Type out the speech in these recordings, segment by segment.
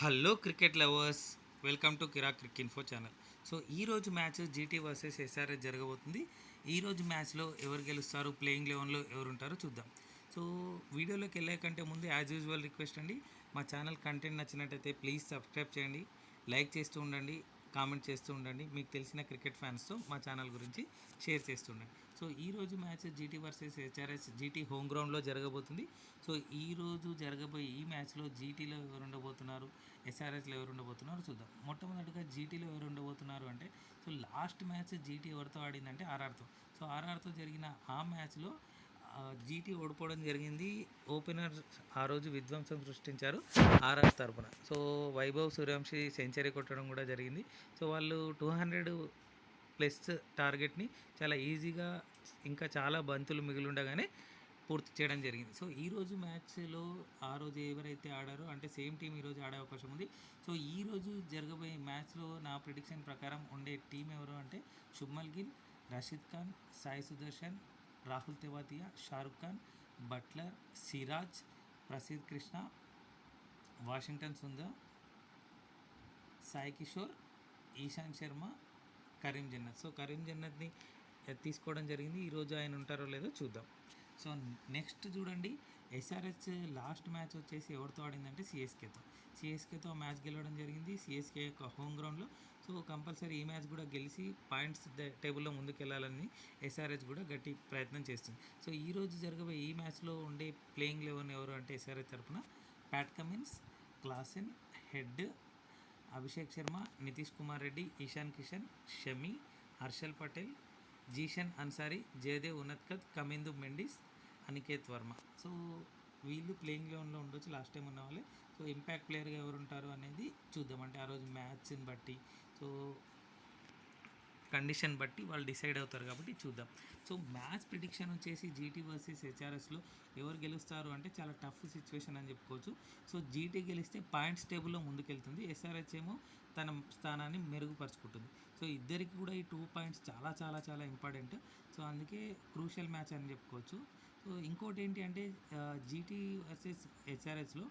Hello cricket lovers, welcome to Kiraak crick info channel. So ఈరోజు match GT versus SRS జరగబోతుంది. ఈరోజు మ్యాచ్లో ఎవరు గెలుస్తారు, ప్లేయింగ్ లెవెన్లో ఎవరు ఉంటారో చూద్దాం. సో వీడియోలోకి వెళ్ళే కంటే ముందు యాజ్ యూజువల్ రిక్వెస్ట్ అండి, మా ఛానల్ కంటెంట్ నచ్చినట్టయితే ప్లీజ్ సబ్స్క్రైబ్ చేయండి, లైక్ చేస్తూ ఉండండి, కామెంట్ చేస్తూ ఉండండి. మీకు తెలిసిన క్రికెట్ ఫ్యాన్స్తో మా ఛానల్ గురించి షేర్ చేస్తూ ఉండండి. సో ఈరోజు match GT versus HRS GT home గ్రౌండ్లో జరగబోతుంది. సో ఈరోజు జరగబోయే ఈ మ్యాచ్లో జీటీలో ఎవరు ఉండబోతున్నారు, ఎస్ఆర్ఎస్లో ఎవరు ఉండబోతున్నారు చూద్దాం. మొట్టమొదటిగా జీటీలో ఎవరు ఉండబోతున్నారు అంటే, సో లాస్ట్ మ్యాచ్ జీటీ ఎవరితో ఆడిందంటే ఆర్ఆర్తో. సో ఆర్ఆర్తో జరిగిన ఆ మ్యాచ్లో జీటీ ఓడిపోవడం జరిగింది. ఓపెనర్ ఆ రోజు విధ్వంసం సృష్టించారు ఆర్ఆర్ తరపున. సో వైభవ్ సూర్యవంశీ సెంచరీ కొట్టడం కూడా జరిగింది. సో వాళ్ళు 200 ప్లస్ టార్గెట్ని చాలా ఈజీగా, ఇంకా చాలా బంతులు మిగిలి ఉండగానే పూర్తి చేయడం జరిగింది. సో ఈరోజు మ్యాచ్లో ఆ రోజు ఎవరైతే ఆడారో అంటే సేమ్ టీం ఈరోజు ఆడే అవకాశం ఉంది. సో ఈరోజు జరగబోయే మ్యాచ్లో నా ప్రిడిక్షన్ ప్రకారం ఉండే టీం ఎవరు అంటే Shubman Gill, Rashid Khan, Sai Sudharsan, Rahul Tewatia, Shahrukh Khan, Buttler, Siraj, Prasidh Krishna, Washington Sundar, Sai Kishore, Ishant Sharma, Karim Janat. So Karim జన్నత్ని తీసుకోవడం జరిగింది. ఈరోజు ఆయన ఉంటారో లేదో చూద్దాం. సో నెక్స్ట్ చూడండి, ఎస్ఆర్హెచ్ లాస్ట్ మ్యాచ్ వచ్చేసి ఎవరితో ఆడిందంటే సిఎస్కేతో మ్యాచ్ గెలవడం జరిగింది. సిఎస్కే యొక్క హోమ్ గ్రౌండ్లో. సో కంపల్సరీ ఈ మ్యాచ్ కూడా గెలిచి పాయింట్స్ టేబుల్లో ముందుకెళ్లాలని ఎస్ఆర్హెచ్ కూడా గట్టి ప్రయత్నం చేస్తుంది. సో ఈరోజు జరగబోయే ఈ మ్యాచ్లో ఉండే ప్లేయింగ్ లెవెన్ ఎవరు అంటే ఎస్ఆర్హెచ్ తరఫున Pat Cummins, Klaasen, Head, Abhishek Sharma, Nitish Kumar Reddy, Ishan Kishan, Shami, Harshal Patel, Zeeshan Ansari, Jaydev Unadkat, Kamindu Mendis, Aniket Verma. So వీళ్ళు ప్లేయింగ్ లెవెన్లో ఉండొచ్చు, లాస్ట్ టైం ఉన్న వాళ్ళే. సో ఇంపాక్ట్ ప్లేయర్గా ఎవరు ఉంటారు అనేది చూద్దాం. అంటే ఆ రోజు మ్యాచ్ని బట్టి, సో కండిషన్ బట్టి వాళ్ళు డిసైడ్ అవుతారు కాబట్టి చూద్దాం. సో మ్యాచ్ ప్రిడిక్షన్ వచ్చేసి జీటీ వర్సెస్ హెచ్ఆర్ఎస్లో ఎవరు గెలుస్తారు అంటే చాలా టఫ్ సిచ్యువేషన్ అని చెప్పుకోవచ్చు. సో జీటీ గెలిస్తే పాయింట్స్ టేబుల్లో ముందుకెళ్తుంది, ఎస్ఆర్హెచ్ ఏమో తన స్థానాన్ని మెరుగుపరుచుకుంటుంది. సో ఇద్దరికి కూడా ఈ 2 పాయింట్స్ చాలా చాలా చాలా ఇంపార్టెంట్. సో అందుకే క్రూషియల్ మ్యాచ్ అని చెప్పుకోవచ్చు. సో ఇంకోటి ఏంటి అంటే జీటీ వర్సెస్ హెచ్ఆర్ఎస్లో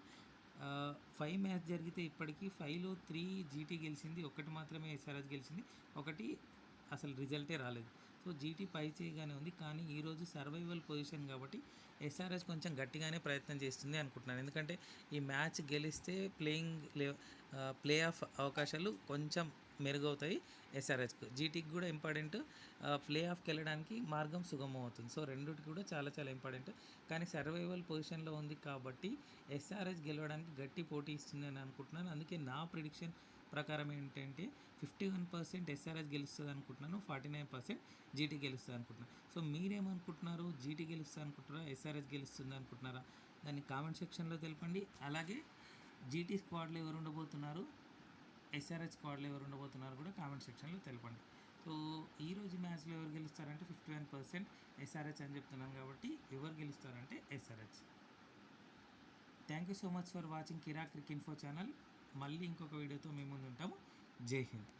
5 మ్యాచ్ జరిగితే ఇప్పటికీ 5లో 3 జీటీ గెలిచింది, ఒకటి మాత్రమే ఎస్ఆర్హెచ్ గెలిచింది, ఒకటి అసలు రిజల్టే రాలేదు. సో జీటీ పై చేయగానే ఉంది, కానీ ఈరోజు సర్వైవల్ పొజిషన్ కాబట్టి ఎస్ఆర్హెచ్ కొంచెం గట్టిగానే ప్రయత్నం చేస్తుంది అనుకుంటున్నాను. ఎందుకంటే ఈ మ్యాచ్ గెలిస్తే ప్లే ఆఫ్ అవకాశాలు కొంచెం మెరుగవుతాయి ఎస్ఆర్హెచ్కు. జీటీకి కూడా ఇంపార్టెంట్, ప్లే ఆఫ్కి వెళ్ళడానికి మార్గం సుగమం అవుతుంది. సో రెండుకి కూడా చాలా చాలా ఇంపార్టెంట్. కానీ సర్వైవల్ పొజిషన్లో ఉంది కాబట్టి ఎస్ఆర్హెచ్ గెలవడానికి గట్టి పోటీ ఇస్తుంది అని అనుకుంటున్నాను. అందుకే నా ప్రిడిక్షన్ ప్రకారం ఏంటంటే 51% ఎస్ఆర్హెచ్ గెలుస్తుంది అనుకుంటున్నాను, 49% జీటీ గెలుస్తుంది అనుకుంటున్నాను. సో మీరేమనుకుంటున్నారు? జీటీ గెలుస్తుంది అనుకుంటున్నారా, ఎస్ఆర్హెచ్ గెలుస్తుంది అనుకుంటున్నారా? దాన్ని కామెంట్ సెక్షన్లో తెలపండి. అలాగే జీటీ స్క్వాడ్లో ఎవరు ఉండబోతున్నారు, ఎస్ఆర్హెచ్ స్క్వాడ్లో ఎవరు ఉండబోతున్నారు కూడా కామెంట్ సెక్షన్లో తెలపండి. సో ఈరోజు మ్యాచ్లో ఎవరు గెలుస్తారంటే 51% ఎస్ఆర్హెచ్ అని చెప్తున్నాను కాబట్టి ఎవరు గెలుస్తారంటే SRH. Thank you so much for watching Kiraak crick info channel. మళ్ళీ ఇంకొక వీడియోతో మేము ముందు ఉంటాము. జై హింద్.